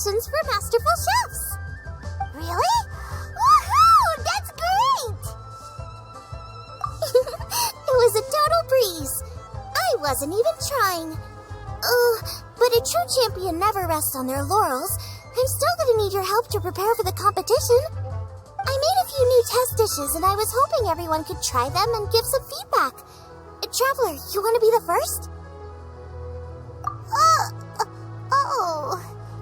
competitions for masterful chefs. Really? Woohoo! That's great! It was a total breeze. I wasn't even trying. But a true champion never rests on their laurels. I'm still gonna need your help to prepare for the competition. I made a few new test dishes, and I was hoping everyone could try them and give some feedback. Traveler, you want to be the first?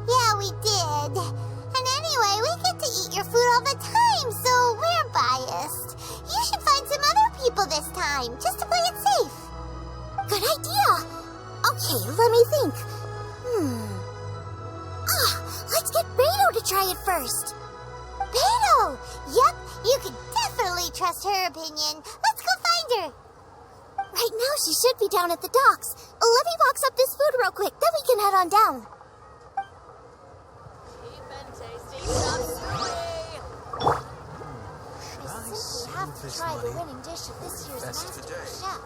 Yeah, we did. And anyway, we get to eat your food all the time, so we're biased. You should find some other people this time, just to play it safe. Good idea. Okay, let me think. Let's get Beto to try it first. Beto! Yep, you can definitely trust her opinion. Let's go find her. Right now, she should be down at the docks. Let me box up this food real quick, then we can head on down. Cheap and tasty chop I simply have to try the winning dish of this year's Master Chef.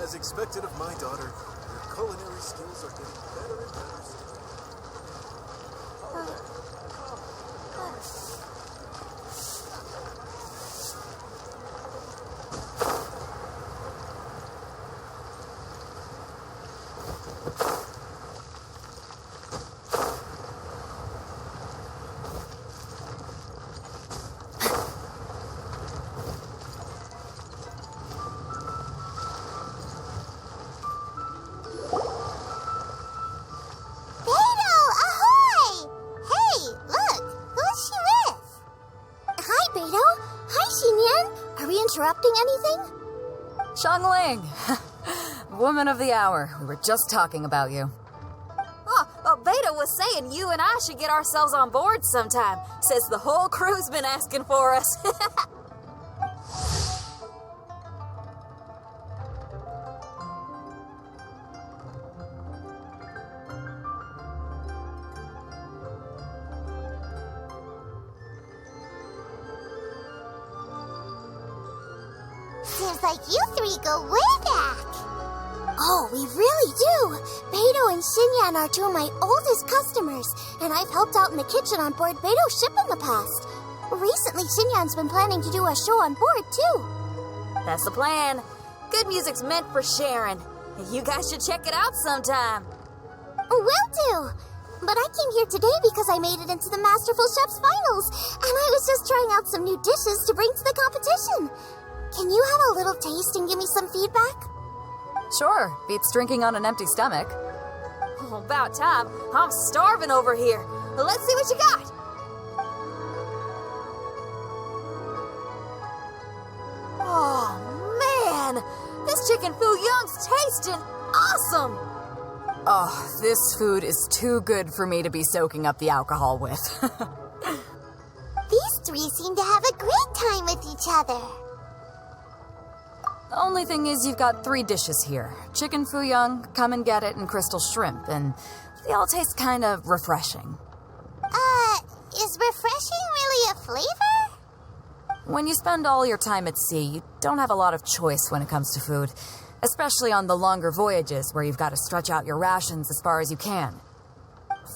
As expected of my daughter, her culinary skills are getting better and better still. Interrupting anything? Xiangling! Woman of the hour. We were just talking about you. Beta was saying you and I should get ourselves on board sometime. Says the whole crew's been asking for us. Seems like you three go way back. Oh, we really do. Beto and Xinyan are two of my oldest customers, and I've helped out in the kitchen on board Beto's ship in the past. Recently, Xinyan's been planning to do a show on board, too. That's the plan. Good music's meant for sharing. You guys should check it out sometime. Will do. But I came here today because I made it into the Masterful Chef's finals, and I was just trying out some new dishes to bring to the competition. Can you have a little taste and give me some feedback? Sure, beats drinking on an empty stomach. Oh, about time. I'm starving over here. Let's see what you got. Oh, man. This chicken foo young's tasting awesome. Oh, this food is too good for me to be soaking up the alcohol with. These three seem to have a great time with each other. The only thing is you've got 3 dishes here. Chicken foo young, come and get it, and crystal shrimp, and they all taste kind of refreshing. Is refreshing really a flavor? When you spend all your time at sea, you don't have a lot of choice when it comes to food, especially on the longer voyages where you've got to stretch out your rations as far as you can.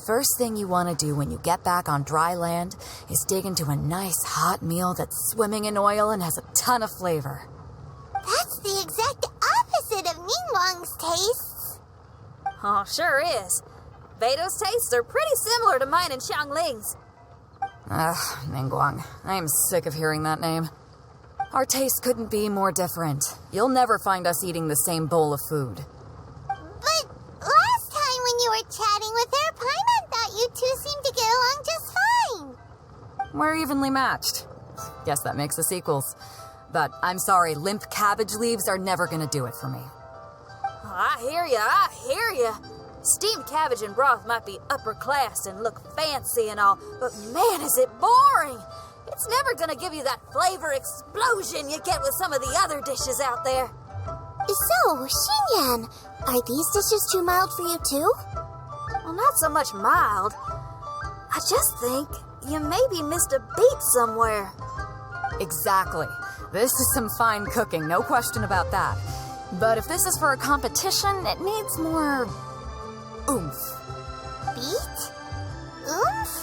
First thing you want to do when you get back on dry land is dig into a nice hot meal that's swimming in oil and has a ton of flavor. That's the exact opposite of Ningguang's tastes. Oh, sure is. Beto's tastes are pretty similar to mine and Xiangling's. Ugh, Ningguang. I am sick of hearing that name. Our tastes couldn't be more different. You'll never find us eating the same bowl of food. But last time when you were chatting with her, Paimon thought you two seemed to get along just fine. We're evenly matched. Guess that makes us equals. But I'm sorry, limp cabbage leaves are never gonna do it for me. I hear ya. Steamed cabbage and broth might be upper class and look fancy and all, but man, is it boring! It's never gonna give you that flavor explosion you get with some of the other dishes out there. So, Xinyan, are these dishes too mild for you too? Well, not so much mild. I just think you maybe missed a beat somewhere. Exactly. This is some fine cooking, no question about that. But if this is for a competition, it needs more oomph. Beat? Oomph?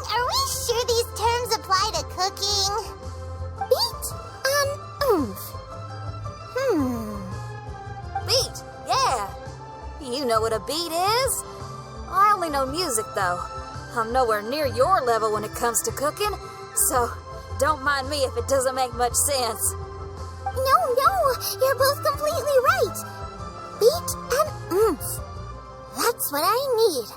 Are we sure these terms apply to cooking? Beat and oomph. Beat, yeah. You know what a beat is? I only know music, though. I'm nowhere near your level when it comes to cooking, so don't mind me if it doesn't make much sense. No, you're both completely right. Beat and oomph. That's what I need.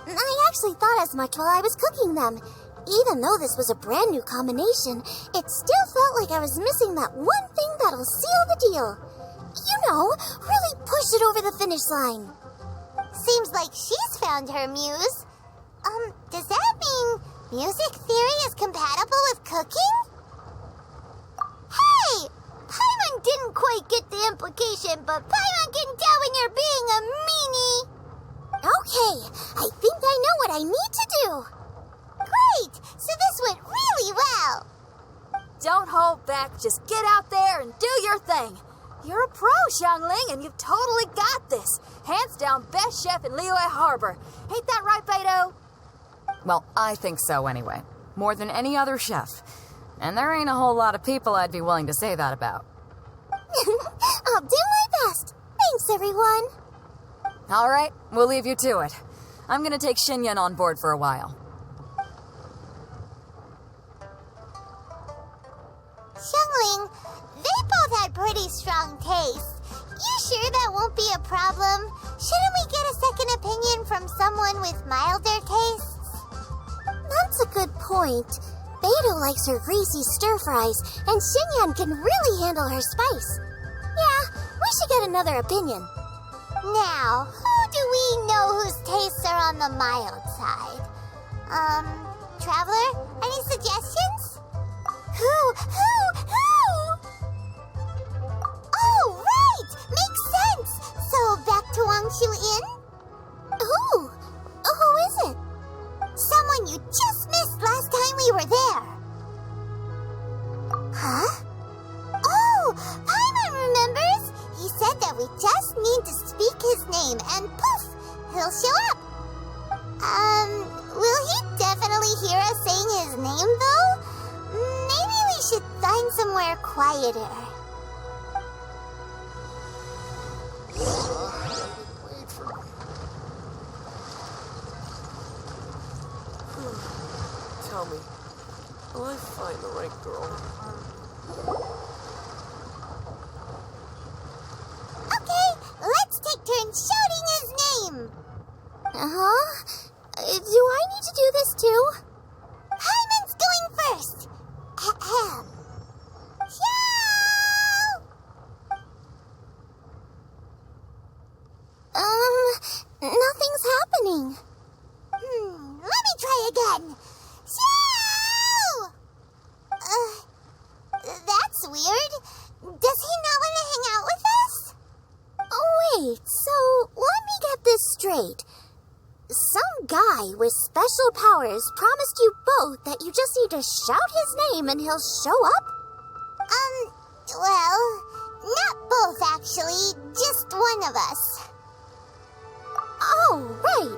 I actually thought as much while I was cooking them. Even though this was a brand new combination, it still felt like I was missing that one thing that'll seal the deal. You know, really push it over the finish line. Seems like she's found her muse. Does that mean music theory is compatible with cooking? Hey! Paimon didn't quite get the implication, but Paimon can tell when you're being a meanie. Okay, I think I know what I need to do. Great! So this went really well. Don't hold back, just get out there and do your thing. You're a pro, Xiangling, and you've totally got this. Hands down, best chef in Liyue Harbor. Ain't that right, Beto? Well, I think so anyway. More than any other chef. And there ain't a whole lot of people I'd be willing to say that about. I'll do my best. Thanks, everyone. All right, we'll leave you to it. I'm gonna take Xinyan on board for a while. Xiangling, they both had pretty strong tastes. You sure that won't be a problem? Shouldn't we get a second opinion from someone with milder tastes? That's a good point. Beto likes her greasy stir-fries, and Xinyan can really handle her spice. Yeah, we should get another opinion. Now, who do we know whose tastes are on the mild side? Traveler, any suggestions? Who? Oh, right! Makes sense! So, back to Wangshu Inn? Who is it? Someone you just missed last time we were there. Huh? Oh, Paimon remembers! He said that we just need to speak his name and poof, he'll show up. Will he definitely hear us saying his name though? Maybe we should find somewhere quieter. Wait for me. Tell me, will I find the right girl? Okay, let's take turns shouting his name. Do I need to do this too? Paimon's going first. Ahem. Nothing's happening. Let me try again. That's weird. Does he not want to hang out with us? Wait, so let me get this straight. Some guy with special powers promised you both that you just need to shout his name and he'll show up? Well, not both actually, just one of us. Oh, right.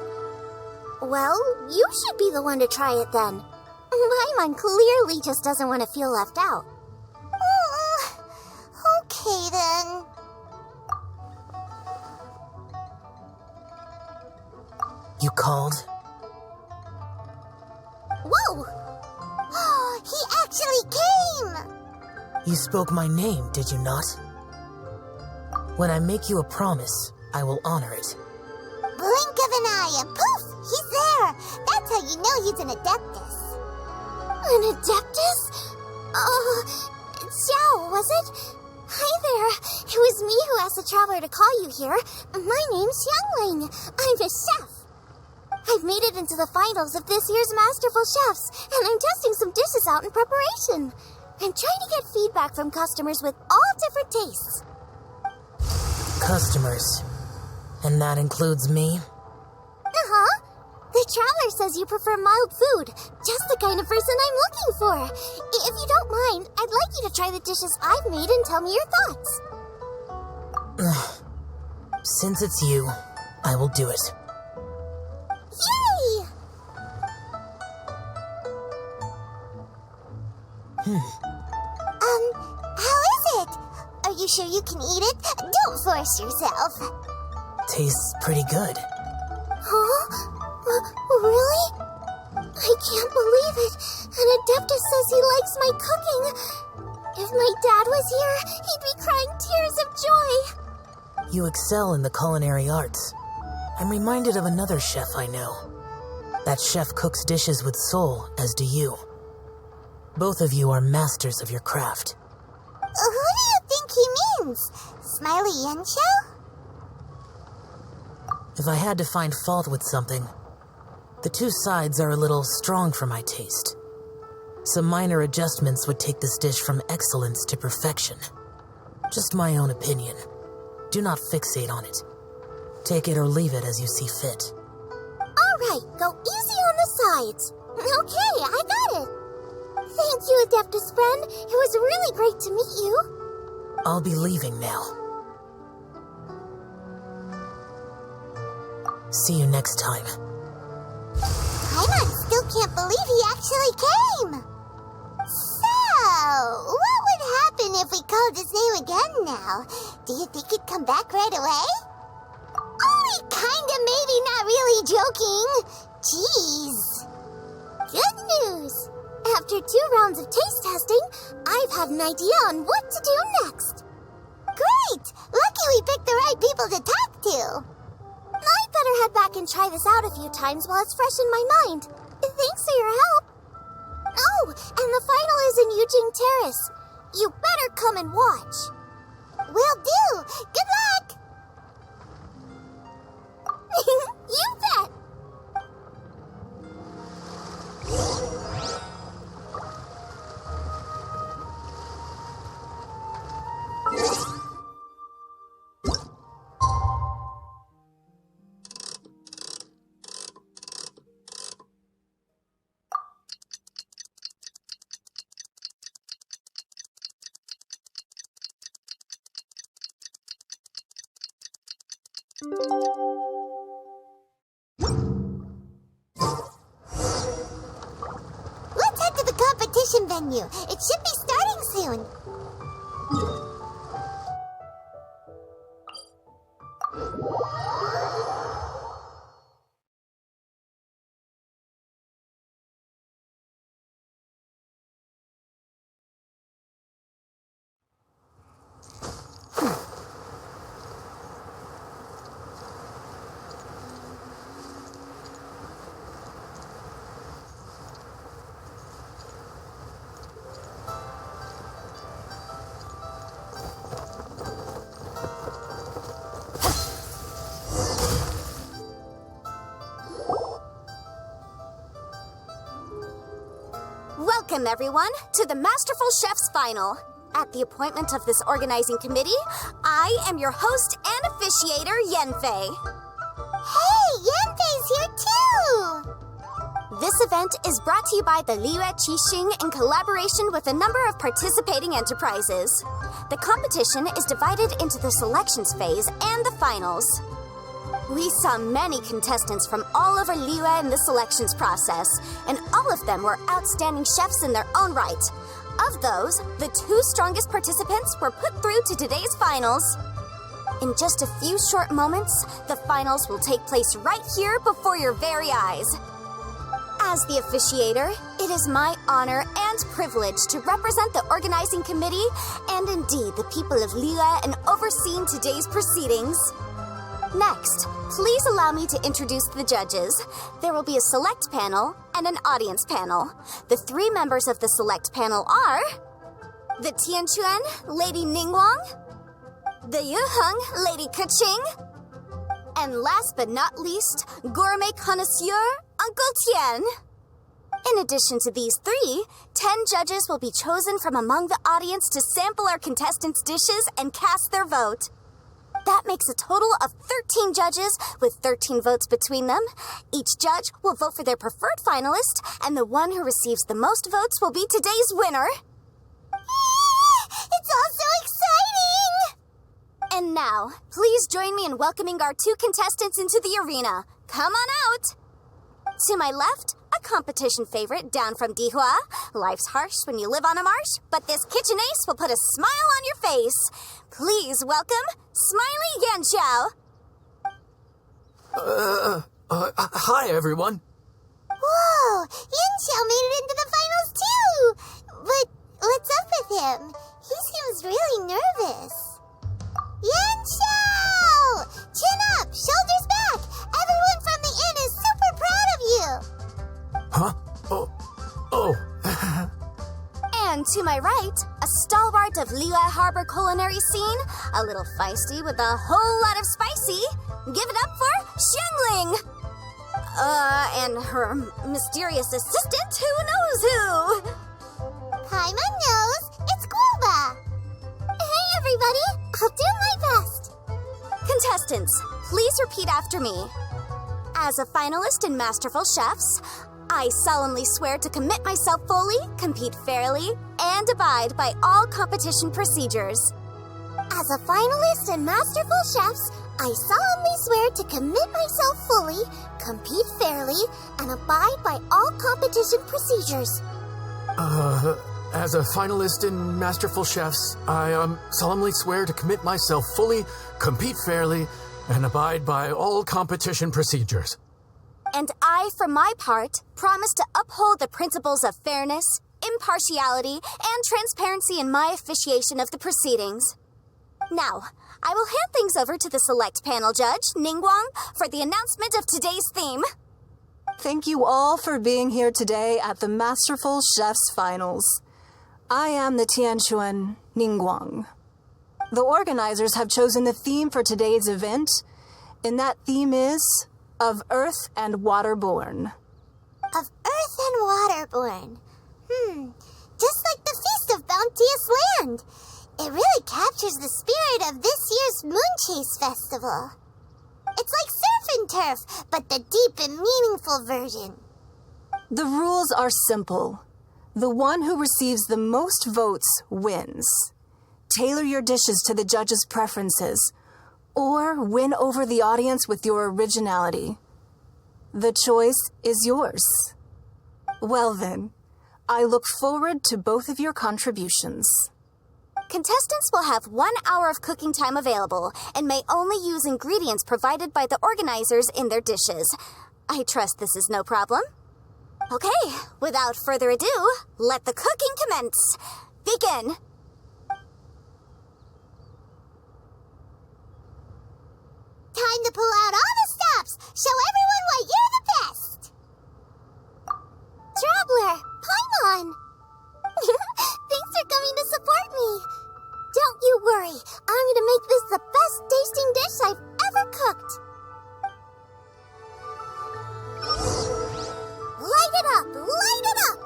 Well, you should be the one to try it then. Paimon clearly just doesn't want to feel left out. Okay then. You called? Whoa! He actually came! You spoke my name, did you not? When I make you a promise, I will honor it. Blink of an eye and poof! He's there! That's how you know he's an Adeptus. An Adeptus? Xiao, was it? Hi there. It was me who asked the traveler to call you here. My name's Xiangling. I'm a chef. I've made it into the finals of this year's Masterful Chefs, and I'm testing some dishes out in preparation. I'm trying to get feedback from customers with all different tastes. Customers. And that includes me? Uh-huh. The traveler says you prefer mild food, just the kind of person I'm looking for. If you don't mind, I'd like you to try the dishes I've made and tell me your thoughts. Since it's you, I will do it. Yay! How is it? Are you sure you can eat it? Don't force yourself. Tastes pretty good. Huh? Really? I can't believe it. An Adeptus says he likes my cooking. If my dad was here, he'd be crying tears of joy. You excel in the culinary arts. I'm reminded of another chef I know. That chef cooks dishes with soul, as do you. Both of you are masters of your craft. Who do you think he means? Smiley Yanxiao? If I had to find fault with something, the two sides are a little strong for my taste. Some minor adjustments would take this dish from excellence to perfection. Just my own opinion. Do not fixate on it. Take it or leave it as you see fit. Alright, go easy on the sides. Okay, I got it. Thank you, Adeptus friend. It was really great to meet you. I'll be leaving now. See you next time. Paimon still can't believe he actually came. So, what would happen if we called his name again now? Do you think he'd come back right away? Only kinda, maybe, not really joking. Jeez. Good news. After 2 rounds of taste testing, I've had an idea on what to do next. Great! Lucky we picked the right people to talk to. I'd better head back and try this out a few times while it's fresh in my mind. Thanks for your help. Oh, and the final is in Yujing Terrace. You better come and watch. Will do. Good luck. You bet. Let's head to the competition venue. It should be starting soon. Welcome, everyone, to the Masterful Chef's Final. At the appointment of this organizing committee, I am your host and officiator, Yanfei. Hey, Yanfei's here too! This event is brought to you by the Liyue Keqing in collaboration with a number of participating enterprises. The competition is divided into the selections phase and the finals. We saw many contestants from all over Liyue in the selections process, and all of them were outstanding chefs in their own right. Of those, the 2 strongest participants were put through to today's finals. In just a few short moments, the finals will take place right here before your very eyes. As the officiator, it is my honor and privilege to represent the organizing committee and indeed the people of Liyue in overseeing today's proceedings. Next, please allow me to introduce the judges. There will be a select panel and an audience panel. The 3 members of the select panel are the Tianquan, Lady Ningguang, the Yuheng, Lady Keqing, and last but not least, gourmet connoisseur, Uncle Tian. In addition to these 3, 10 judges will be chosen from among the audience to sample our contestants' dishes and cast their vote. That makes a total of 13 judges with 13 votes between them. Each judge will vote for their preferred finalist, and the one who receives the most votes will be today's winner. It's all so exciting! And now, Now, please join me in welcoming our 2 contestants into the arena. Come on out! To my left, a competition favorite down from Dihua. Life's harsh when you live on a marsh, but this kitchen ace will put a smile on your face. Please welcome Smiley Yanxiao. Hi, everyone. Whoa! Yanxiao made it into the finals too! But what's up with him? He seems really nervous. Yanxiao! Chin up! Shoulders back! Everyone from the inn is super proud of you! Huh? Oh. And to my right, a stalwart of Liyue Harbor culinary scene, a little feisty with a whole lot of spicy. Give it up for Xiangling! And her mysterious assistant, who knows who? Paimon knows. It's Guoba. Hey, everybody. I'll do my best. Contestants, please repeat after me. As a finalist in Masterful Chefs, I solemnly swear to commit myself fully, compete fairly, and abide by all competition procedures. As a finalist in Masterful Chefs, I solemnly swear to commit myself fully, compete fairly, and abide by all competition procedures. As a finalist in Masterful Chefs, I solemnly swear to commit myself fully, compete fairly, and abide by all competition procedures. And I, for my part, promise to uphold the principles of fairness, impartiality, and transparency in my officiation of the proceedings. Now, I will hand things over to the select panel judge, Ningguang, for the announcement of today's theme. Thank you all for being here today at the Masterful Chefs Finals. I am the Tianquan Ningguang. The organizers have chosen the theme for today's event, and that theme is of Earth and Waterborn. Of Earth and Waterborn. Just like the Feast of Bounteous Land. It really captures the spirit of this year's Moon Chase Festival. It's like surf and turf, but the deep and meaningful version. The rules are simple. The one who receives the most votes wins. Tailor your dishes to the judges' preferences, or win over the audience with your originality. The choice is yours. Well then, I look forward to both of your contributions. Contestants will have 1 hour of cooking time available and may only use ingredients provided by the organizers in their dishes. I trust this is no problem. Okay, without further ado, let the cooking commence. Begin. Time to pull out all the stops. Show everyone why you're the best. Traveler, Paimon. Thanks for coming to support me. Don't you worry. I'm going to make this the best tasting dish I've ever cooked. Light it up! Light it up!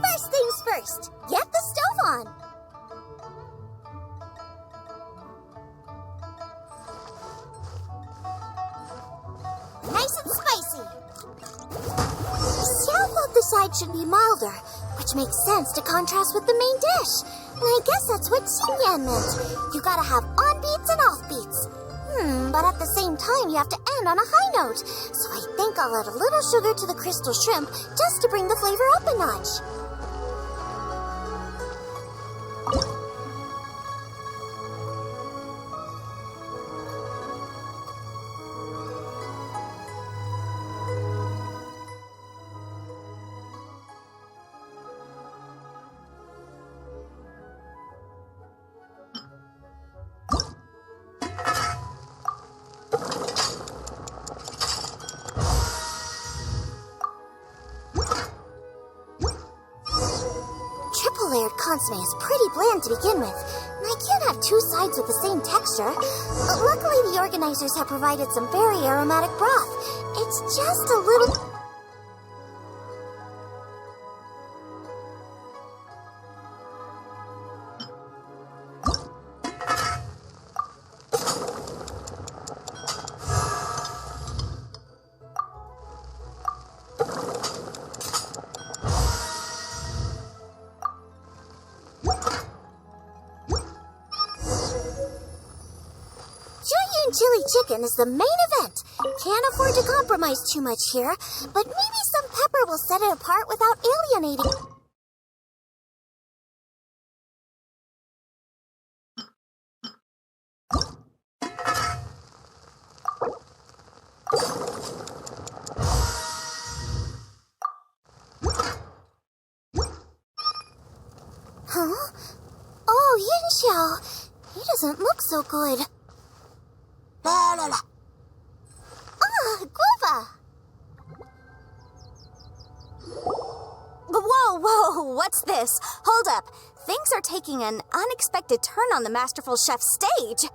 First things first, get the stove on. Nice and spicy. Xiao thought the side should be milder, which makes sense to contrast with the main dish. And I guess that's what Xingyan meant. You gotta have on-beats and off-beats. But at the same time, you have to end on a high note. So I think I'll add a little sugar to the crystal shrimp just to bring the flavor up a notch. Triple-layered consomme is pretty bland to begin with, and I can't have 2 sides with the same texture. Luckily, the organizers have provided some very aromatic broth. It's just a little... chili chicken is the main event. Can't afford to compromise too much here, but maybe some pepper will set it apart without alienating. Huh? Oh, Yanxiao. He doesn't look so good. La la la. Ah, guava. Whoa, what's this? Hold up. Things are taking an unexpected turn on the masterful chef's stage.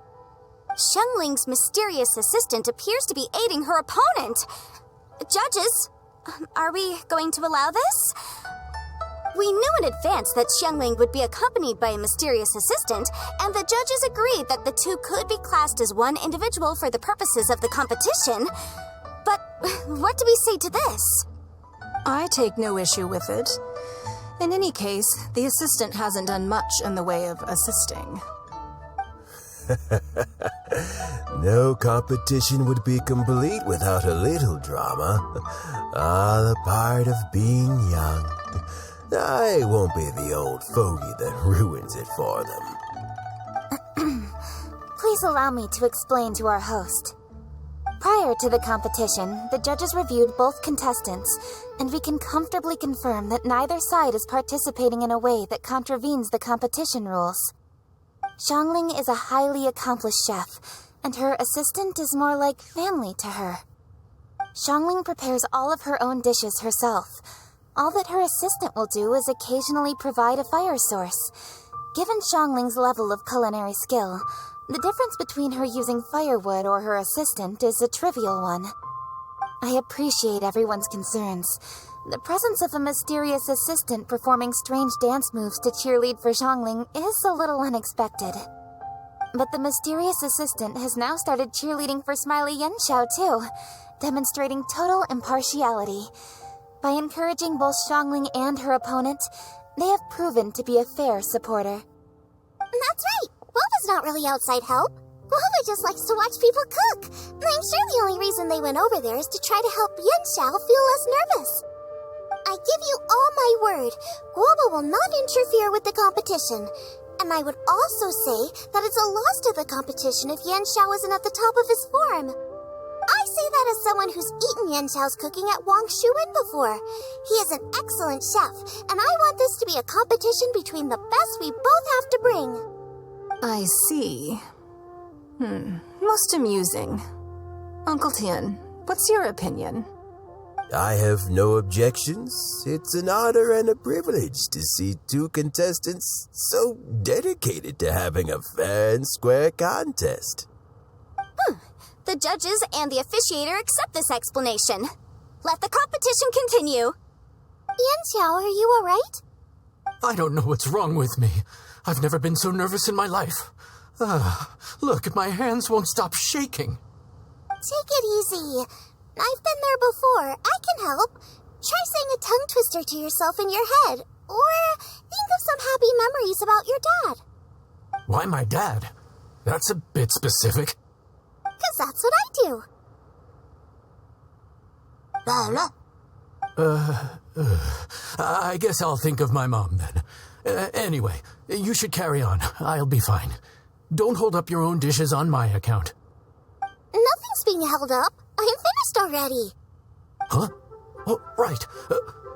Xiangling's mysterious assistant appears to be aiding her opponent. Judges, are we going to allow this? We knew in advance that Xiangling would be accompanied by a mysterious assistant, and the judges agreed that the two could be classed as one individual for the purposes of the competition. But what do we say to this? I take no issue with it. In any case, the assistant hasn't done much in the way of assisting. No competition would be complete without a little drama. The part of being young. I won't be the old fogey that ruins it for them. Please allow me to explain to our host. Prior to the competition, the judges reviewed both contestants, and we can comfortably confirm that neither side is participating in a way that contravenes the competition rules. Xiangling is a highly accomplished chef, and her assistant is more like family to her. Xiangling prepares all of her own dishes herself. All that her assistant will do is occasionally provide a fire source. Given Xiangling's level of culinary skill, the difference between her using firewood or her assistant is a trivial one. I appreciate everyone's concerns. The presence of a mysterious assistant performing strange dance moves to cheerlead for Xiangling is a little unexpected. But the mysterious assistant has now started cheerleading for Smiley Yanxiao too, demonstrating total impartiality. By encouraging both Xiangling and her opponent, they have proven to be a fair supporter. That's right. Guava's not really outside help. Guava just likes to watch people cook. I'm sure the only reason they went over there is to try to help Yanxiao feel less nervous. I give you all my word, Guava will not interfere with the competition. And I would also say that it's a loss to the competition if Yanxiao isn't at the top of his form. I say that as someone who's eaten Yanxiao's cooking at Wang Shuwen before. He is an excellent chef, and I want this to be a competition between the best we both have to bring. I see. Most amusing. Uncle Tian, what's your opinion? I have no objections. It's an honor and a privilege to see two contestants so dedicated to having a fair and square contest. The judges and the officiator accept this explanation. Let the competition continue. Yanxiao, are you alright? I don't know what's wrong with me. I've never been so nervous in my life. Look, my hands won't stop shaking. Take it easy. I've been there before. I can help. Try saying a tongue twister to yourself in your head. Or think of some happy memories about your dad. Why my dad? That's a bit specific. 'Cause that's what I do. I guess I'll think of my mom then. Anyway, you should carry on. I'll be fine. Don't hold up your own dishes on my account. Nothing's being held up. I'm finished already. Huh? Oh, right.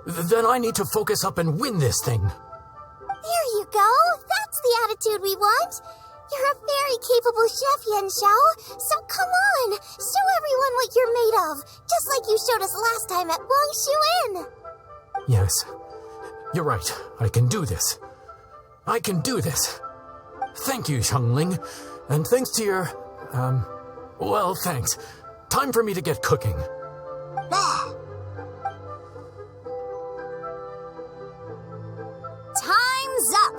Then I need to focus up and win this thing. There you go. That's the attitude we want. You're a very capable chef, Yanxiao. So come on, show everyone what you're made of, just like you showed us last time at Wang Shuwen. Yes, you're right. I can do this. I can do this. Thank you, Xiangling. And thanks to your, well, thanks. Time for me to get cooking. Time's up!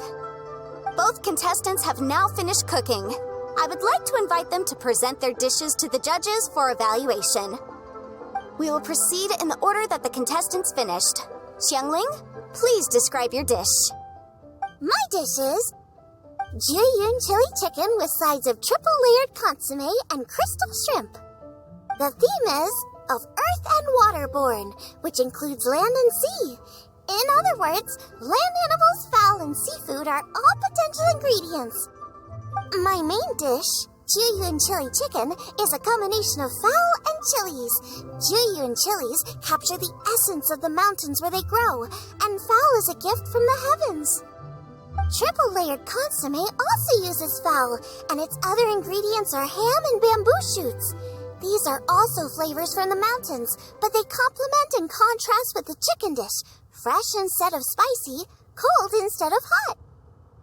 Both contestants have now finished cooking. I would like to invite them to present their dishes to the judges for evaluation. We will proceed in the order that the contestants finished. Xiangling, please describe your dish. My dish is Jiyun chili chicken with sides of triple-layered consomme and crystal shrimp. The theme is of earth and waterborne, which includes land and sea. In other words, land animals, fowl, and seafood are all potential ingredients. My main dish, Jiyun chili chicken, is a combination of fowl and chilies. Jiyun chilies capture the essence of the mountains where they grow, and fowl is a gift from the heavens. Triple-layered consomme also uses fowl, and its other ingredients are ham and bamboo shoots. These are also flavors from the mountains, but they complement and contrast with the chicken dish, fresh instead of spicy, cold instead of hot.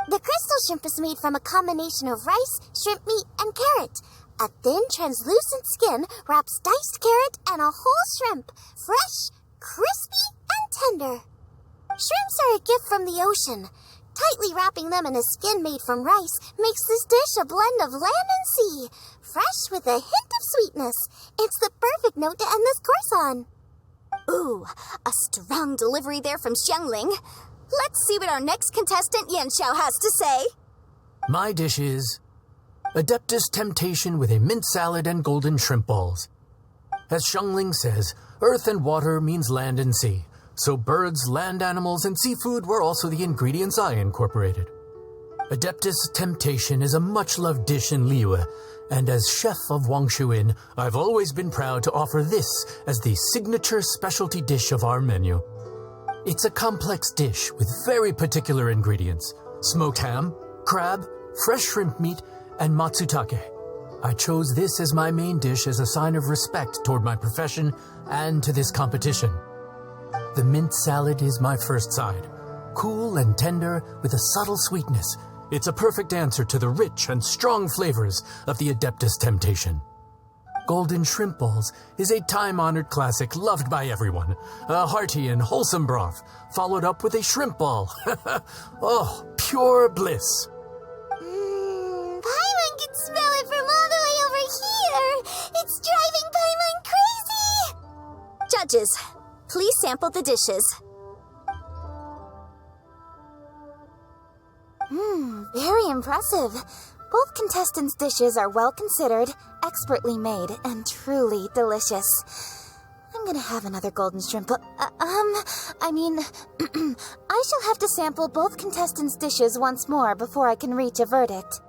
The crystal shrimp is made from a combination of rice, shrimp meat, and carrot. A thin, translucent skin wraps diced carrot and a whole shrimp, fresh, crispy, and tender. Shrimps are a gift from the ocean. Tightly wrapping them in a skin made from rice makes this dish a blend of land and sea, fresh with a hint of sweetness. It's the perfect note to end this course on. Ooh, a strong delivery there from Xiangling. Let's see what our next contestant Yanxiao has to say. My dish is Adeptus Temptation with a mint salad and golden shrimp balls. As Xiangling says, earth and water means land and sea. So birds, land animals, and seafood were also the ingredients I incorporated. Adeptus Temptation is a much-loved dish in Liyue, and as chef of Wangshu Inn, I've always been proud to offer this as the signature specialty dish of our menu. It's a complex dish with very particular ingredients: smoked ham, crab, fresh shrimp meat, and matsutake. I chose this as my main dish as a sign of respect toward my profession and to this competition. The mint salad is my first side. Cool and tender with a subtle sweetness, it's a perfect answer to the rich and strong flavors of the Adeptus Temptation. Golden shrimp balls is a time-honored classic loved by everyone. A hearty and wholesome broth, followed up with a shrimp ball. Oh, pure bliss. Paimon can smell it from all the way over here. It's driving Paimon crazy. Judges, please sample the dishes. Very impressive. Both contestants' dishes are well considered, expertly made, and truly delicious. I'm gonna have another golden shrimp. I shall have to sample both contestants' dishes once more before I can reach a verdict.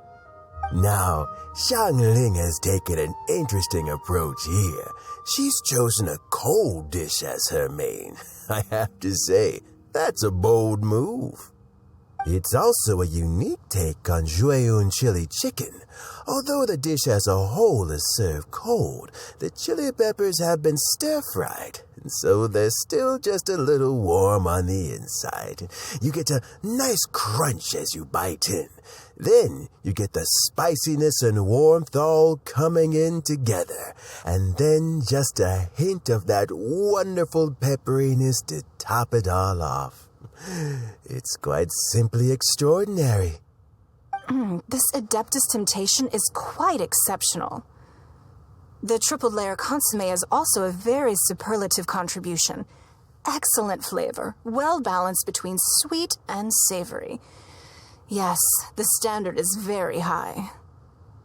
Now, Xiangling has taken an interesting approach here. She's chosen a cold dish as her main. I have to say, that's a bold move. It's also a unique take on Jiyun chili chicken. Although the dish as a whole is served cold, the chili peppers have been stir-fried, and so they're still just a little warm on the inside. You get a nice crunch as you bite in. Then you get the spiciness and warmth all coming in together, and then just a hint of that wonderful pepperiness to top it all off. It's quite simply extraordinary. This Adeptus Temptation is quite exceptional. The triple-layer consomme is also a very superlative contribution. Excellent flavor, well balanced between sweet and savory. Yes, the standard is very high.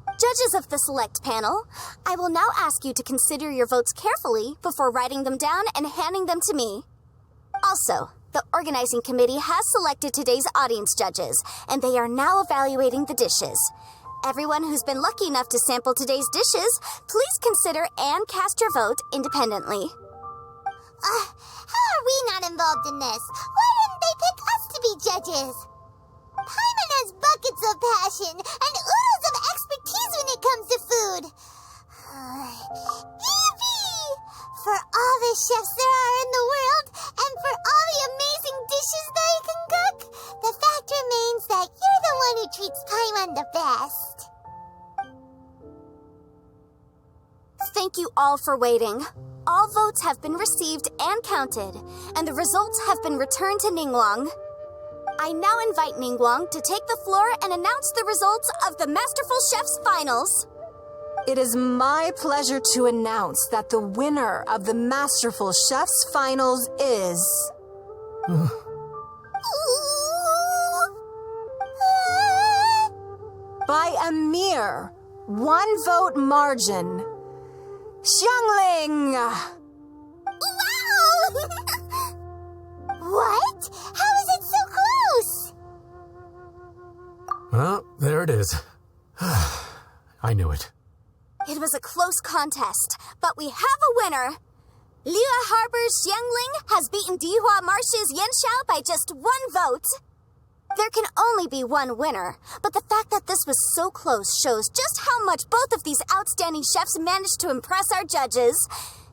Judges of the select panel, I will now ask you to consider your votes carefully before writing them down and handing them to me. Also, the organizing committee has selected today's audience judges, and they are now evaluating the dishes. Everyone who's been lucky enough to sample today's dishes, please consider and cast your vote independently. How are we not involved in this? Why didn't they pick us to be judges? Paimon has buckets of passion and oodles of expertise when it comes to food. Yippee! For all the chefs there are in the world, and for all the amazing dishes they can cook, the fact remains that you're the one who treats Paimon the best. Thank you all for waiting. All votes have been received and counted, and the results have been returned to Ningguang. I now invite Ningguang to take the floor and announce the results of the Masterful Chef's Finals. It is my pleasure to announce that the winner of the Masterful Chef's Finals is... by a mere 1 vote margin, Xiangling! Wow! What? How is it so close? Well, there it is. I knew it. It was a close contest, but we have a winner. Liyue Harbor's Xiangling has beaten Dewa Marsh's Yanxiao by just 1 vote. There can only be one winner, but the fact that this was so close shows just how much both of these outstanding chefs managed to impress our judges.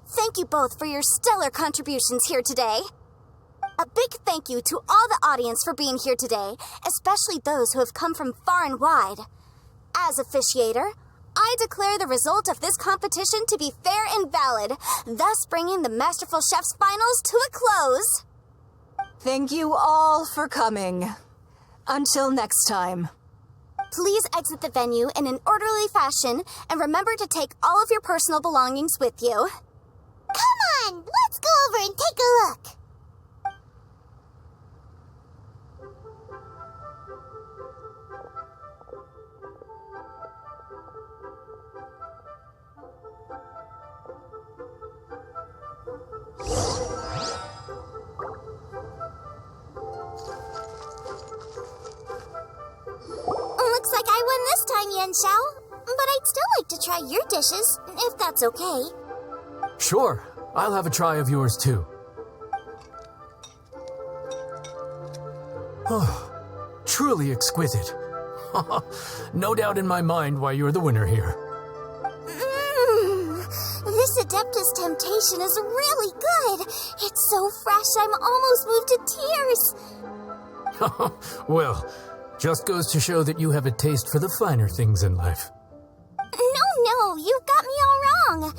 Thank you both for your stellar contributions here today. A big thank you to all the audience for being here today, especially those who have come from far and wide. As officiator, I declare the result of this competition to be fair and valid, thus bringing the Masterful Chefs Finals to a close. Thank you all for coming. Until next time. Please exit the venue in an orderly fashion and remember to take all of your personal belongings with you. Come on, let's go over and take a look. Looks like I won this time, Yanxiao. But I'd still like to try your dishes, if that's okay. Sure, I'll have a try of yours too. Truly exquisite. No doubt in my mind why you're the winner here. This Adeptus Temptation is really good. It's so fresh, I'm almost moved to tears. Well, just goes to show that you have a taste for the finer things in life. No, you've got me all wrong.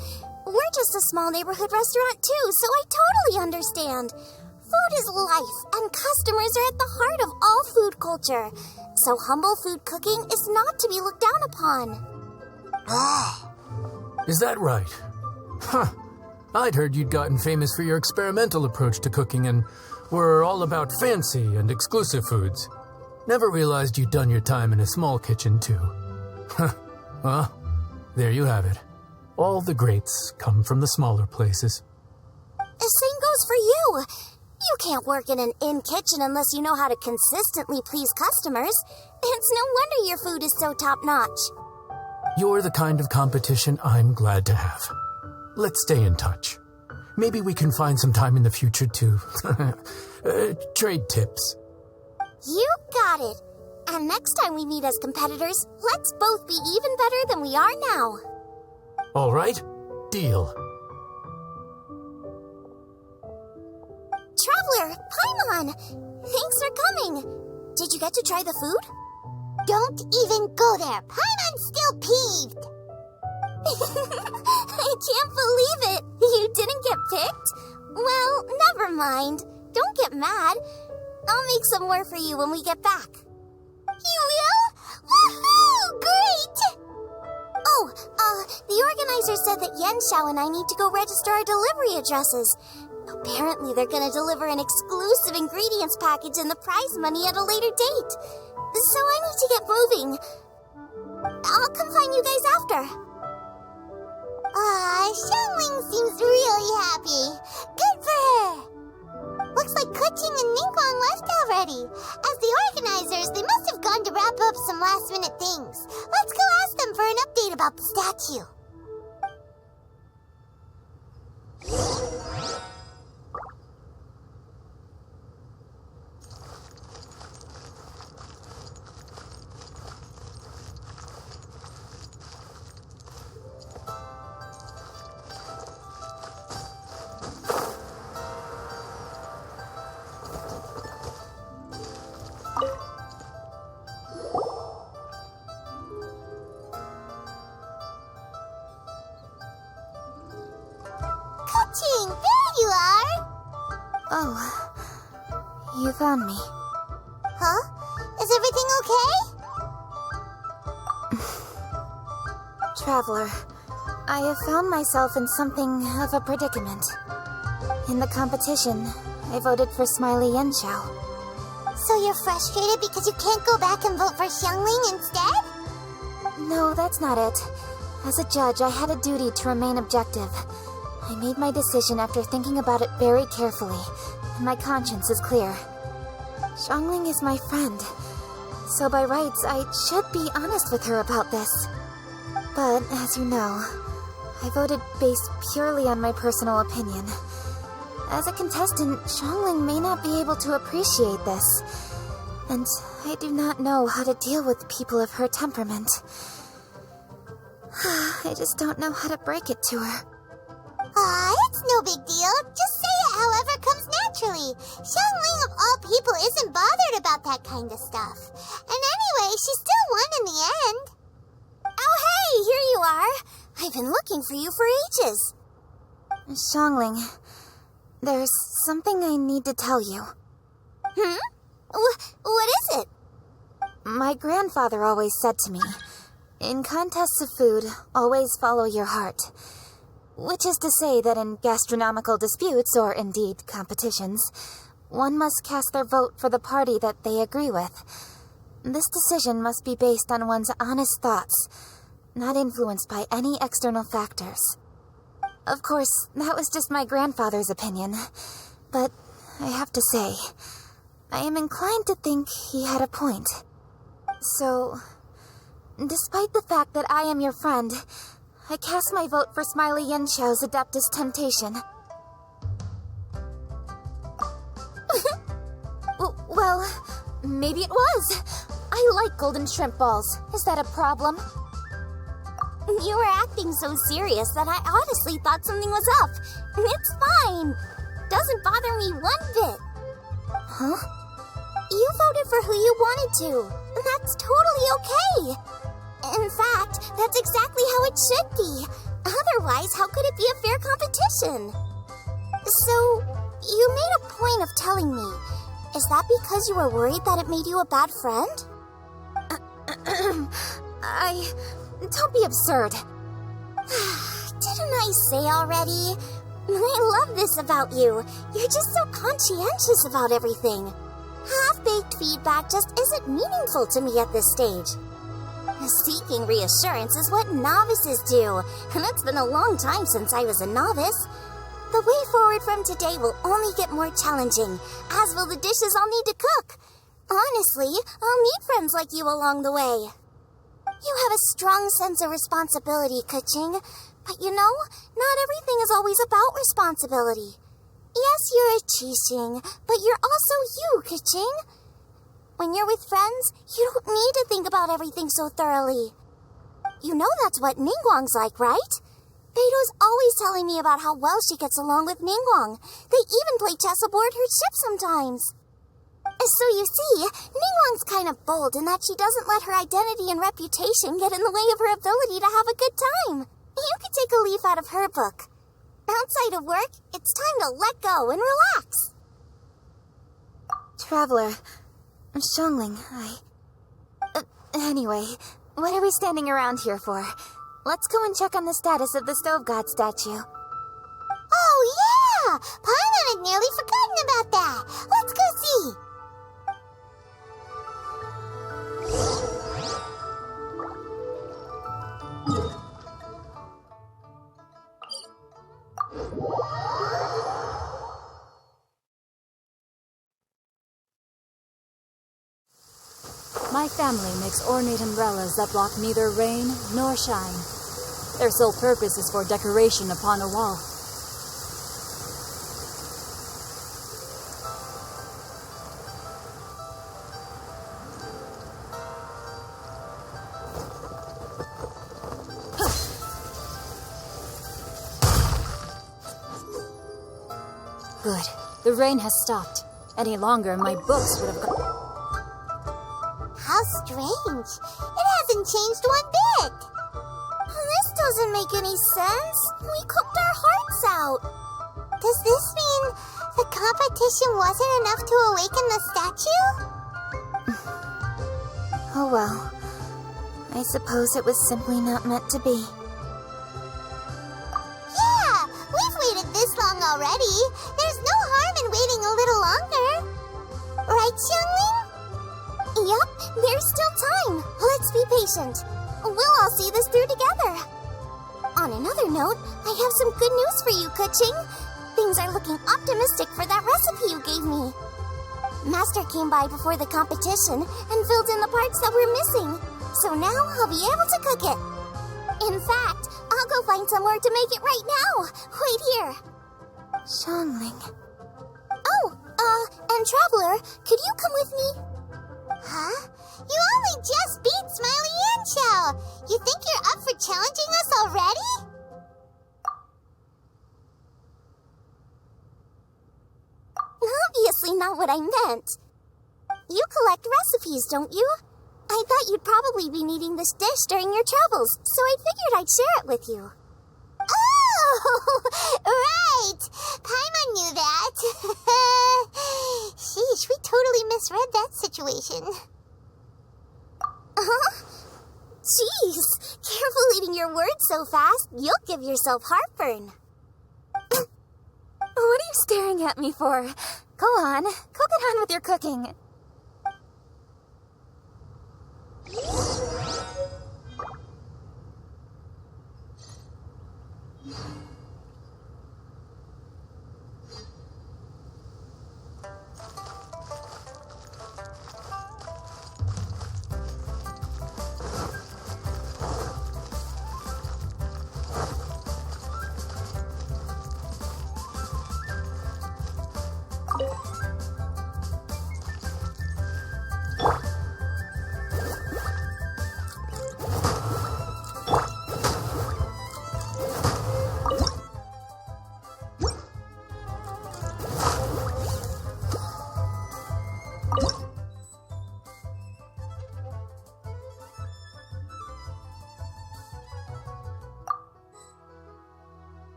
We're just a small neighborhood restaurant too, so I totally understand. Food is life, and customers are at the heart of all food culture. So humble food cooking is not to be looked down upon. Is that right? Huh. I'd heard you'd gotten famous for your experimental approach to cooking and were all about fancy and exclusive foods. Never realized you'd done your time in a small kitchen, too. Well, there you have it. All the greats come from the smaller places. The same goes for you. You can't work in an inn kitchen unless you know how to consistently please customers. It's no wonder your food is so top-notch. You're the kind of competition I'm glad to have. Let's stay in touch. Maybe we can find some time in the future to trade tips. You got it. And next time we meet as competitors, let's both be even better than we are now. All right, deal. Traveler, Paimon! Thanks for coming. Did you get to try the food? Don't even go there. Paimon's still peeved. I can't believe it. You didn't get picked? Well, never mind. Don't get mad. I'll make some more for you when we get back. You will? Woohoo! Great! Oh, the organizer said that Yanxiao and I need to go register our delivery addresses. Apparently, they're gonna deliver an exclusive ingredients package and the prize money at a later date. So I need to get moving. I'll come find you guys after. Xiangling seems really happy. Good for her. Looks like Keqing and Ningguang left already. As the organizers, they must have gone to wrap up some last-minute things. Let's go ask them for an update about the statue. Keqing, there you are! Oh, you found me. Huh? Is everything okay? Traveler, I have found myself in something of a predicament. In the competition, I voted for Smiley Yanxiao. So you're frustrated because you can't go back and vote for Xiangling instead? No, that's not it. As a judge, I had a duty to remain objective. I made my decision after thinking about it very carefully, and my conscience is clear. Xiangling is my friend, so by rights, I should be honest with her about this. But, as you know, I voted based purely on my personal opinion. As a contestant, Xiangling may not be able to appreciate this, and I do not know how to deal with people of her temperament. I just don't know how to break it to her. It's no big deal. Just say it however comes naturally. Xiangling of all people isn't bothered about that kind of stuff. And anyway, she still won in the end. Oh hey, here you are. I've been looking for you for ages. Xiangling, there's something I need to tell you. What is it? My grandfather always said to me, in contests of food, always follow your heart. Which is to say that in gastronomical disputes, or indeed competitions, one must cast their vote for the party that they agree with. This decision must be based on one's honest thoughts, not influenced by any external factors. Of course, that was just my grandfather's opinion, but I have to say, I am inclined to think he had a point. So, despite the fact that I am your friend, I cast my vote for Smiley Yanxiao's Adeptus Temptation. Well, maybe it was. I like golden shrimp balls. Is that a problem? You were acting so serious that I honestly thought something was up. It's fine. Doesn't bother me one bit. Huh? You voted for who you wanted to, and that's totally okay. In fact, that's exactly how it should be. Otherwise, how could it be a fair competition? So, you made a point of telling me. Is that because you were worried that it made you a bad friend? Don't be absurd. Didn't I say already? I love this about you. You're just so conscientious about everything. Half-baked feedback just isn't meaningful to me at this stage. Seeking reassurance is what novices do, and it's been a long time since I was a novice. The way forward from today will only get more challenging, as will the dishes I'll need to cook. Honestly, I'll need friends like you along the way. You have a strong sense of responsibility, Keqing, but you know, not everything is always about responsibility. Yes, you're a Keqing, but you're also you, Keqing. When you're with friends, you don't need to think about everything so thoroughly. You know that's what Ningguang's like, right? Beido's always telling me about how well she gets along with Ningguang. They even play chess aboard her ship sometimes. So you see, Ningguang's kind of bold in that she doesn't let her identity and reputation get in the way of her ability to have a good time. You could take a leaf out of her book. Outside of work, it's time to let go and relax. Traveler, Xiangling, anyway, what are we standing around here for? Let's go and check on the status of the stove god statue. Oh yeah! Paimon had nearly forgotten about that. Let's go see. My family makes ornate umbrellas that block neither rain nor shine. Their sole purpose is for decoration upon a wall. Good. The rain has stopped. Any longer, my books would have gone. How strange. It hasn't changed one bit. This doesn't make any sense. We cooked our hearts out. Does this mean the competition wasn't enough to awaken the statue? Oh well. I suppose it was simply not meant to be. Yeah, we've waited this long already. There's no harm in waiting a little longer. Right, Xiangling? Yup, there's still time. Let's be patient. We'll all see this through together. On another note, I have some good news for you, Keqing. Things are looking optimistic for that recipe you gave me. Master came by before the competition and filled in the parts that were missing. So now I'll be able to cook it. In fact, I'll go find somewhere to make it right now. Wait here. Xiangling. Oh, and Traveler, could you come with me? Huh? You only just beat Smiley Yanxiao. You think you're up for challenging us already? Obviously not what I meant. You collect recipes, don't you? I thought you'd probably be needing this dish during your travels, so I figured I'd share it with you. Oh, right. Paimon knew that. Sheesh, we totally misread that situation. Jeez, careful eating your words so fast. You'll give yourself heartburn. What are you staring at me for? Go on, go get on with your cooking.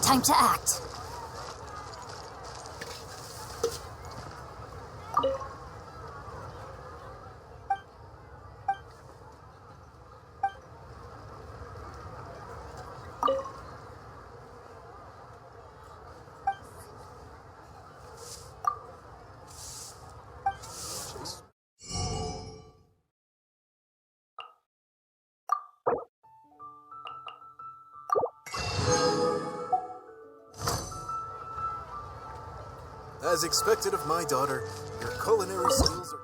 Time to act. As expected of my daughter, your culinary skills are...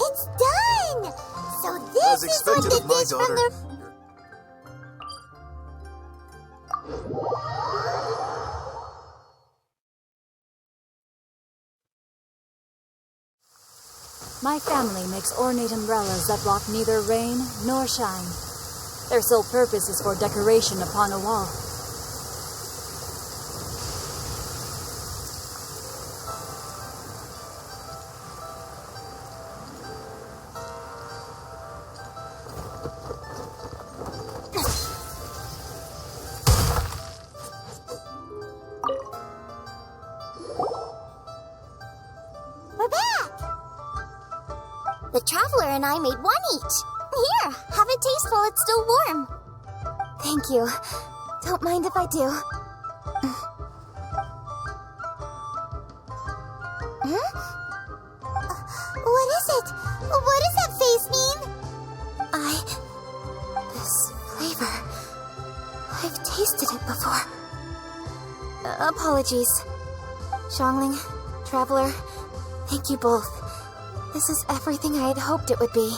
It's done! So this is like the dish from the... My family makes ornate umbrellas that block neither rain nor shine. Their sole purpose is for decoration upon a wall. The Traveler and I made one each. Here, have a taste while it's still warm. Thank you. Don't mind if I do. What is it? What does that face mean? This flavor... I've tasted it before. Apologies. Xiangling, Traveler, thank you both. This is everything I had hoped it would be.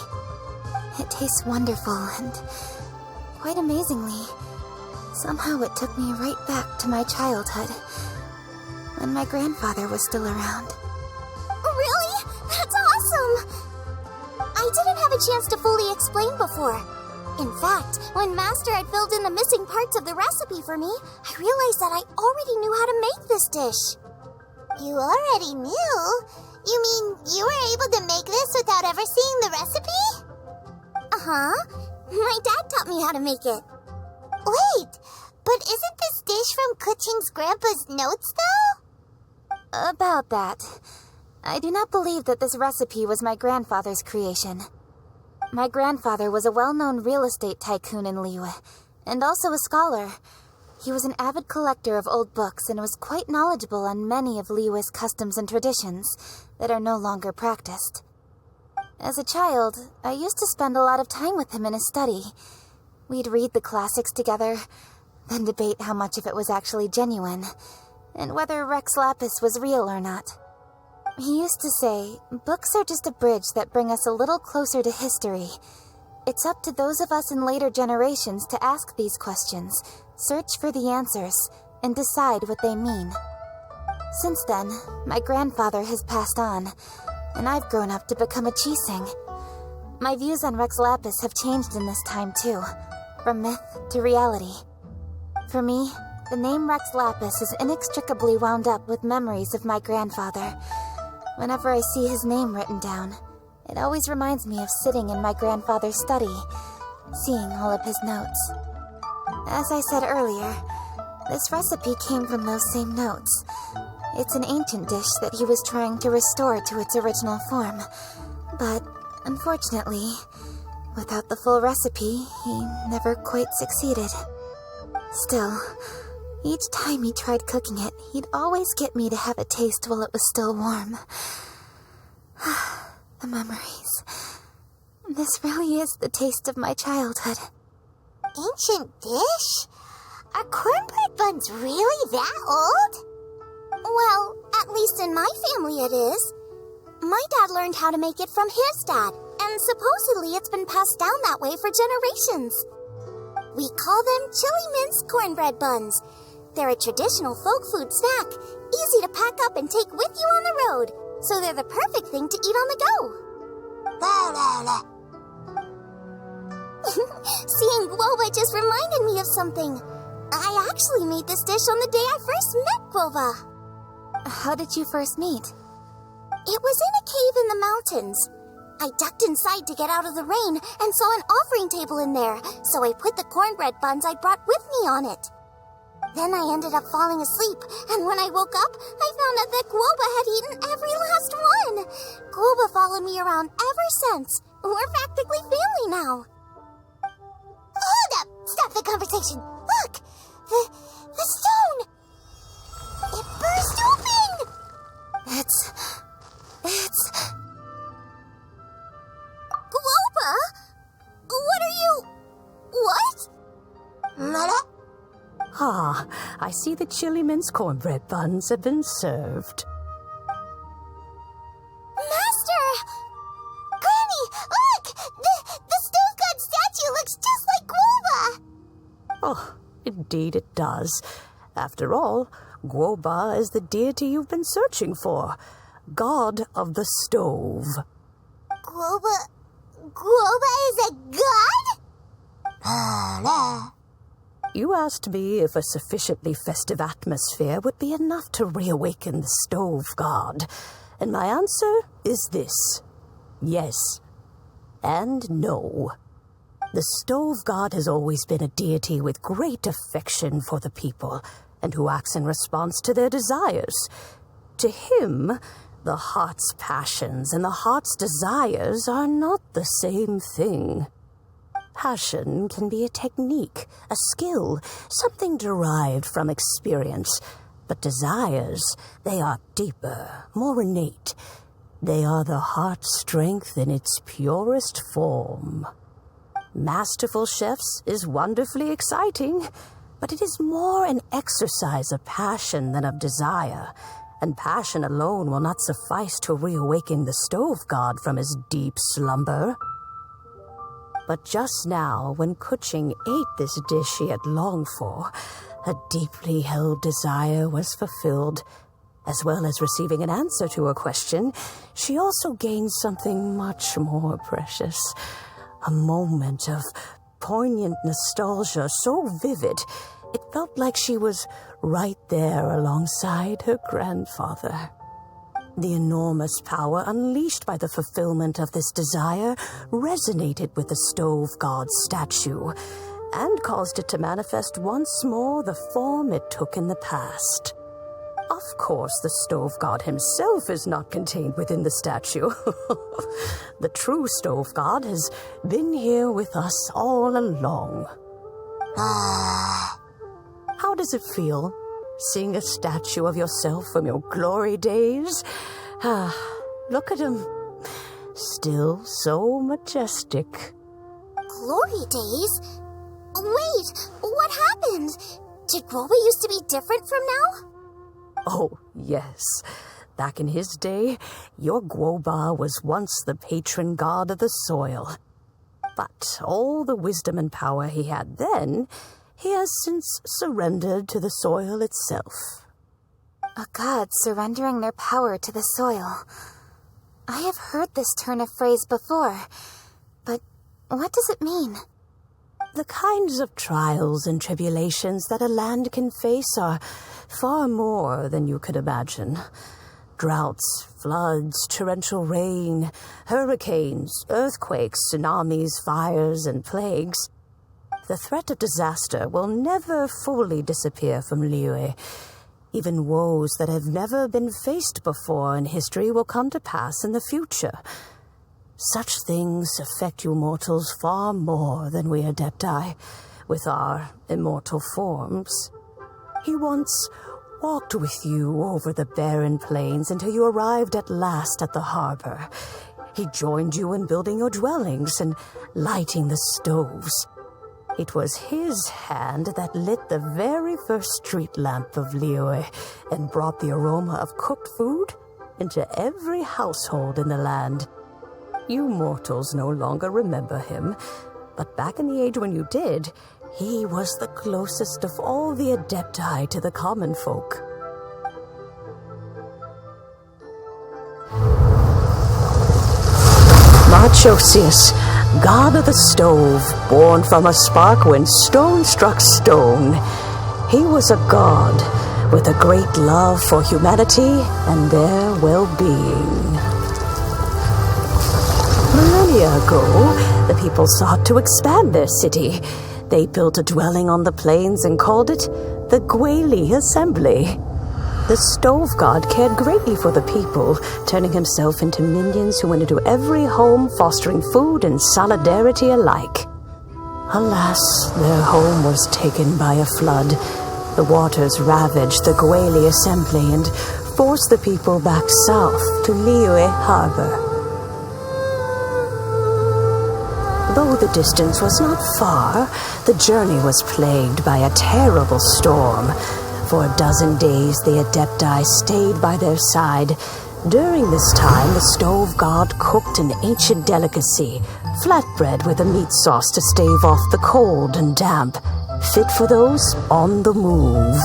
It tastes wonderful and quite amazingly. Somehow it took me right back to my childhood, when my grandfather was still around. Really? That's awesome! I didn't have a chance to fully explain before. In fact, when Master had filled in the missing parts of the recipe for me, I realized that I already knew how to make this dish. You already knew? You mean you were able to make this without ever seeing the recipe? Uh-huh. My dad taught me how to make it. Wait, but isn't this dish from Keqing's grandpa's notes, though? About that. I do not believe that this recipe was my grandfather's creation. My grandfather was a well-known real estate tycoon in Liyue, and also a scholar. He was an avid collector of old books and was quite knowledgeable on many of Liyue's customs and traditions that are no longer practiced. As a child, I used to spend a lot of time with him in his study. We'd read the classics together, then debate how much of it was actually genuine, and whether Rex Lapis was real or not. He used to say, books are just a bridge that bring us a little closer to history. It's up to those of us in later generations to ask these questions, search for the answers, and decide what they mean. Since then, my grandfather has passed on, and I've grown up to become a Keqing. My views on Rex Lapis have changed in this time too, from myth to reality. For me, the name Rex Lapis is inextricably wound up with memories of my grandfather. Whenever I see his name written down, it always reminds me of sitting in my grandfather's study, seeing all of his notes. As I said earlier, this recipe came from those same notes. It's an ancient dish that he was trying to restore to its original form. But, unfortunately, without the full recipe, he never quite succeeded. Still, each time he tried cooking it, he'd always get me to have a taste while it was still warm. The memories. This really is the taste of my childhood. Ancient dish? Are cornbread buns really that old? Well, at least in my family it is. My dad learned how to make it from his dad, and supposedly it's been passed down that way for generations. We call them chili mince cornbread buns. They're a traditional folk food snack, easy to pack up and take with you on the road, so they're the perfect thing to eat on the go. Seeing Guoba just reminded me of something. I actually made this dish on the day I first met Guoba. How did you first meet? It was in a cave in the mountains. I ducked inside to get out of the rain and saw an offering table in there, so I put the cornbread buns I brought with me on it. Then I ended up falling asleep, and when I woke up, I found out that Guoba had eaten every last one. Guoba followed me around ever since. We're practically family now. Hold up! Stop the conversation! Look! The stone! It burst open! It's... Guoba? What are you... What? Mother? Ah, I see the chili mince cornbread buns have been served. Master! Granny, look! The stone god statue looks just like Guoba! Oh, indeed it does. After all, Guoba is the deity you've been searching for. God of the stove. Guoba is a god? You asked me if a sufficiently festive atmosphere would be enough to reawaken the stove god, and my answer is this: yes and no. The stove god has always been a deity with great affection for the people, and who acts in response to their desires. To him, the heart's passions and the heart's desires are not the same thing. Passion can be a technique, a skill, something derived from experience. But desires, they are deeper, more innate. They are the heart's strength in its purest form. Masterful chefs is wonderfully exciting, but it is more an exercise of passion than of desire, and passion alone will not suffice to reawaken the stove god from his deep slumber. But just now, when Keqing ate this dish he had longed for, a deeply held desire was fulfilled. As well as receiving an answer to her question, she also gained something much more precious. A moment of poignant nostalgia so vivid, it felt like she was right there alongside her grandfather. The enormous power unleashed by the fulfillment of this desire resonated with the stove god's statue and caused it to manifest once more the form it took in the past. Of course, the stove god himself is not contained within the statue. The true stove god has been here with us all along. How does it feel, seeing a statue of yourself from your glory days? Look at him. Still so majestic. Glory days? Wait, what happened? Did Guoba used to be different from now? Oh, yes. Back in his day, your Guoba was once the patron god of the soil. But all the wisdom and power he had then, he has since surrendered to the soil itself. A god surrendering their power to the soil. I have heard this turn of phrase before, but what does it mean? The kinds of trials and tribulations that a land can face are far more than you could imagine. Droughts, floods, torrential rain, hurricanes, earthquakes, tsunamis, fires, and plagues. The threat of disaster will never fully disappear from Liyue. Even woes that have never been faced before in history will come to pass in the future. Such things affect you mortals far more than we Adepti, with our immortal forms. He once walked with you over the barren plains until you arrived at last at the harbor. He joined you in building your dwellings and lighting the stoves. It was his hand that lit the very first street lamp of Liyue and brought the aroma of cooked food into every household in the land. You mortals no longer remember him, but back in the age when you did, he was the closest of all the Adepti to the common folk. Marchosius, god of the stove, born from a spark when stone struck stone. He was a god with a great love for humanity and their well-being. Millennia ago, the people sought to expand their city. They built a dwelling on the plains and called it the Guili Assembly. The stove god cared greatly for the people, turning himself into minions who went into every home, fostering food and solidarity alike. Alas, their home was taken by a flood. The waters ravaged the Guili Assembly and forced the people back south to Liyue Harbor. Though the distance was not far, the journey was plagued by a terrible storm. For a dozen days, the Adepti stayed by their side. During this time, the stove god cooked an ancient delicacy, flatbread with a meat sauce to stave off the cold and damp, fit for those on the move.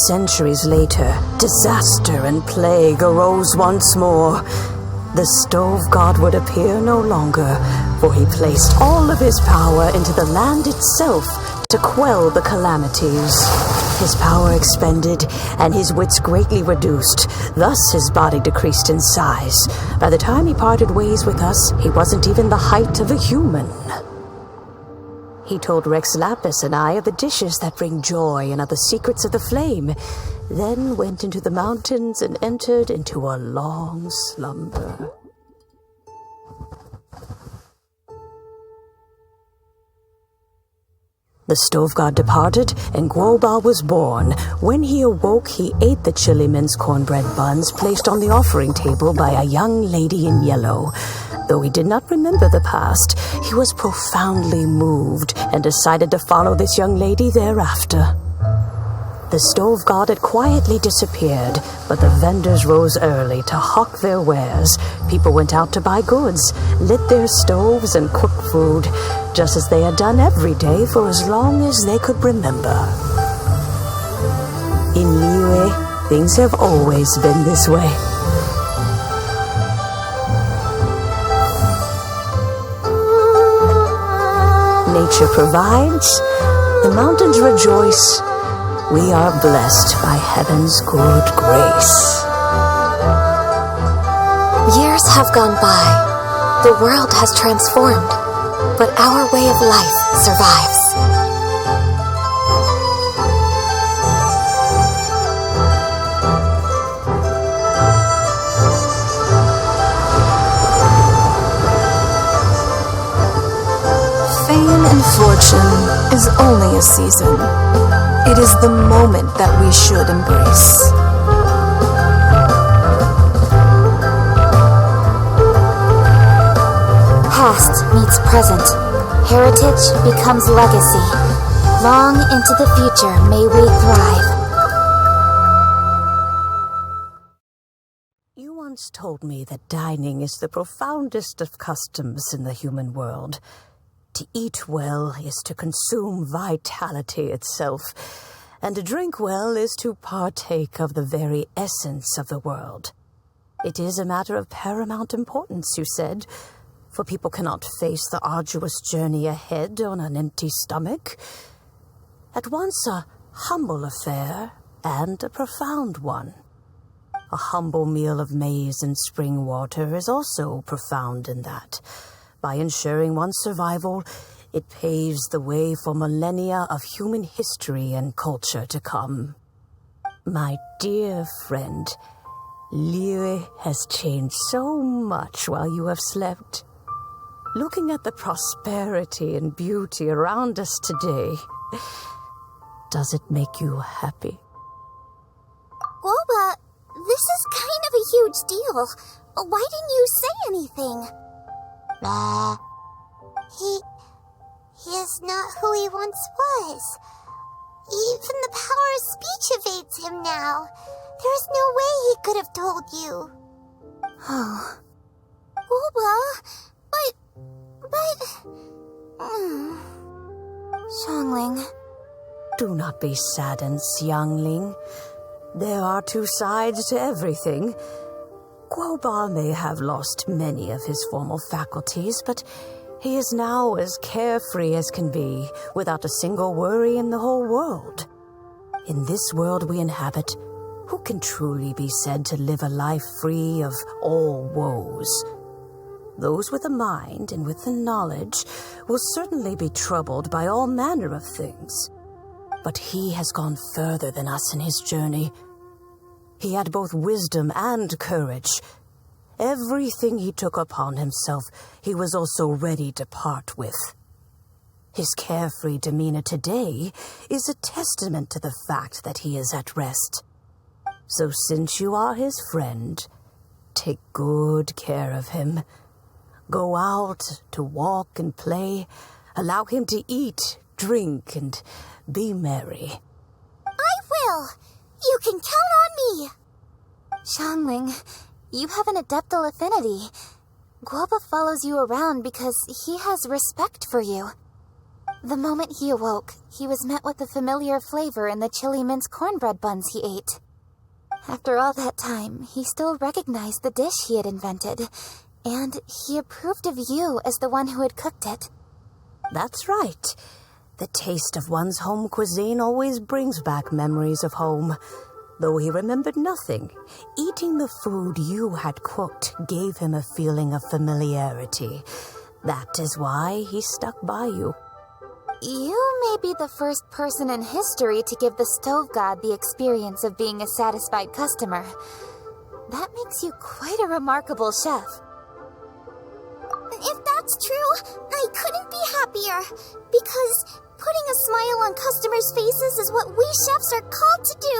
Centuries later, disaster and plague arose once more. The stove god would appear no longer, for he placed all of his power into the land itself to quell the calamities. His power expended, and his wits greatly reduced. Thus his body decreased in size. By the time he parted ways with us, he wasn't even the height of a human. He told Rex Lapis and I of the dishes that bring joy and of the secrets of the flame, then went into the mountains and entered into a long slumber. The stove god departed, and Guoba was born. When he awoke, he ate the chili mince cornbread buns placed on the offering table by a young lady in yellow. Though he did not remember the past, he was profoundly moved and decided to follow this young lady thereafter. The stove god had quietly disappeared, but the vendors rose early to hawk their wares. People went out to buy goods, lit their stoves, and cooked food, just as they had done every day for as long as they could remember. In Liyue, things have always been this way. Nature provides, the mountains rejoice. We are blessed by heaven's good grace. Years have gone by. The world has transformed, but our way of life survives. Fame and fortune is only a season. It is the moment that we should embrace. Past meets present. Heritage becomes legacy. Long into the future may we thrive. You once told me that dining is the profoundest of customs in the human world. To eat well is to consume vitality itself, and to drink well is to partake of the very essence of the world. It is a matter of paramount importance, you said, for people cannot face the arduous journey ahead on an empty stomach. At once a humble affair and a profound one. A humble meal of maize and spring water is also profound in that. By ensuring one's survival, it paves the way for millennia of human history and culture to come. My dear friend, Liyue has changed so much while you have slept. Looking at the prosperity and beauty around us today, does it make you happy? Guoba, this is kind of a huge deal. Why didn't you say anything? He is not who he once was. Even the power of speech evades him now. There's no way he could have told you. Oh. Guoba, but... Xiangling. Do not be saddened, Xiangling. There are two sides to everything. Guoba may have lost many of his formal faculties, but he is now as carefree as can be, without a single worry in the whole world. In this world we inhabit, who can truly be said to live a life free of all woes? Those with a mind and with the knowledge will certainly be troubled by all manner of things. But he has gone further than us in his journey. He had both wisdom and courage. Everything he took upon himself, he was also ready to part with. His carefree demeanor today is a testament to the fact that he is at rest. So since you are his friend, take good care of him. Go out to walk and play. Allow him to eat, drink, and be merry. I will! You can count on me! Xiangling, you have an adeptal affinity. Guoba follows you around because he has respect for you. The moment he awoke, he was met with a familiar flavor in the chili mince cornbread buns he ate. After all that time, he still recognized the dish he had invented, and he approved of you as the one who had cooked it. That's right. The taste of one's home cuisine always brings back memories of home. Though he remembered nothing, eating the food you had cooked gave him a feeling of familiarity. That is why he stuck by you. You may be the first person in history to give the stove god the experience of being a satisfied customer. That makes you quite a remarkable chef. If that's true, I couldn't be happier. Because putting a smile on customers' faces is what we chefs are called to do.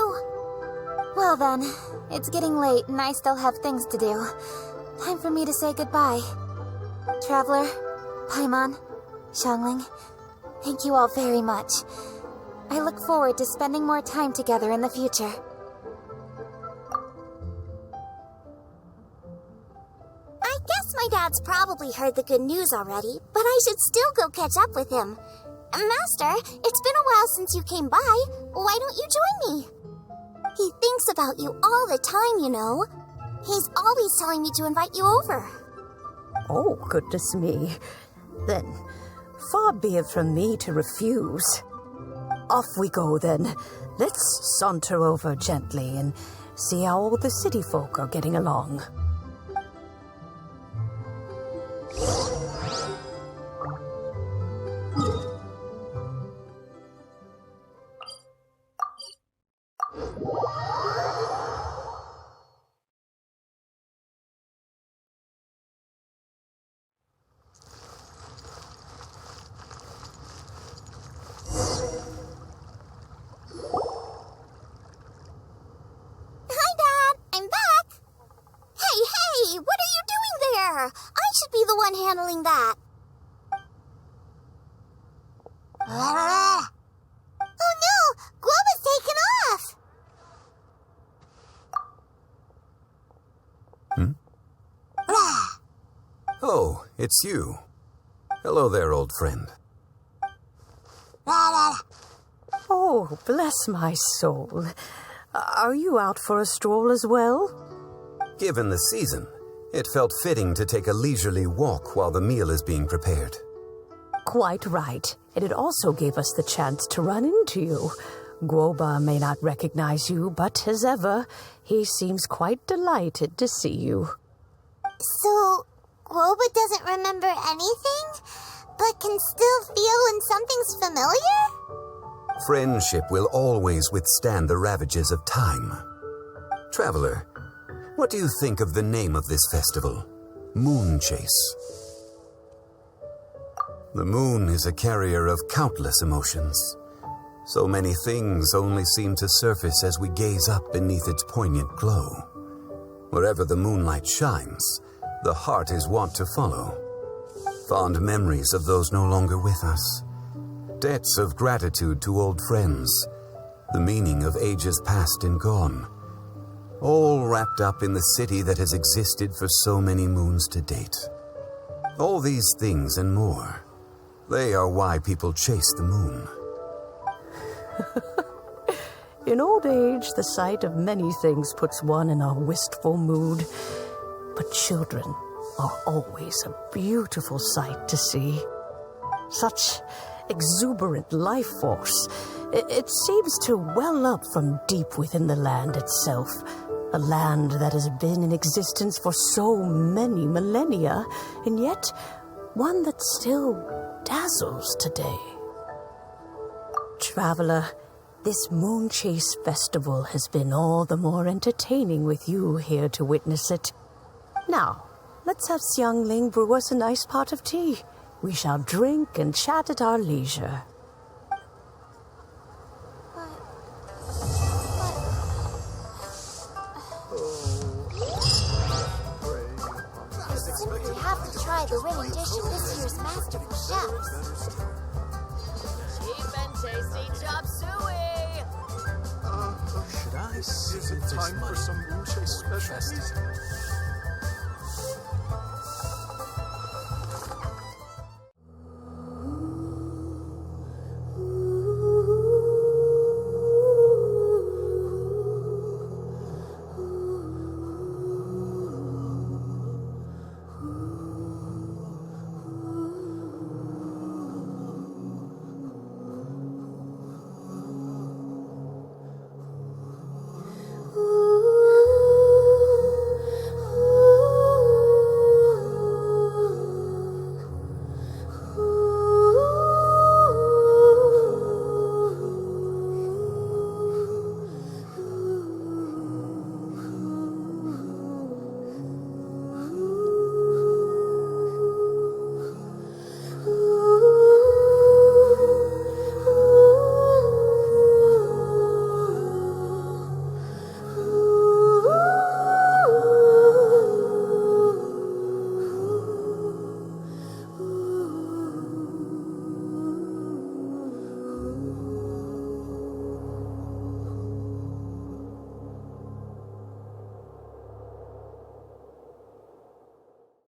Well then, it's getting late and I still have things to do. Time for me to say goodbye. Traveler, Paimon, Xiangling, thank you all very much. I look forward to spending more time together in the future. I guess my dad's probably heard the good news already, but I should still go catch up with him. Master, it's been a while since you came by. Why don't you join me? He thinks about you all the time, you know. He's always telling me to invite you over. Oh, goodness me. Then, far be it from me to refuse. Off we go, then. Let's saunter over gently and see how all the city folk are getting along. I should be the one handling that. Oh no! Guoba's taken off! Oh, it's you. Hello there, old friend. Oh, bless my soul. Are you out for a stroll as well? Given the season, it felt fitting to take a leisurely walk while the meal is being prepared. Quite right. And it also gave us the chance to run into you. Guoba may not recognize you, but as ever, he seems quite delighted to see you. So, Guoba doesn't remember anything, but can still feel when something's familiar? Friendship will always withstand the ravages of time. Traveler, what do you think of the name of this festival? Moon Chase. The moon is a carrier of countless emotions. So many things only seem to surface as we gaze up beneath its poignant glow. Wherever the moonlight shines, the heart is wont to follow. Fond memories of those no longer with us. Debts of gratitude to old friends. The meaning of ages past and gone. All wrapped up in the city that has existed for so many moons to date. All these things and more, they are why people chase the moon. In old age, the sight of many things puts one in a wistful mood. But children are always a beautiful sight to see. Such exuberant life force. It seems to well up from deep within the land itself. A land that has been in existence for so many millennia, and yet one that still dazzles today. Traveler, this Moon Chase Festival has been all the more entertaining with you here to witness it. Now, let's have Xiangling brew us a nice pot of tea. We shall drink and chat at our leisure. You have to try the winning dish of this year's Masterful Chefs. Cheap and tasty chop suey! Should I see if time for some Moon Chase specialties?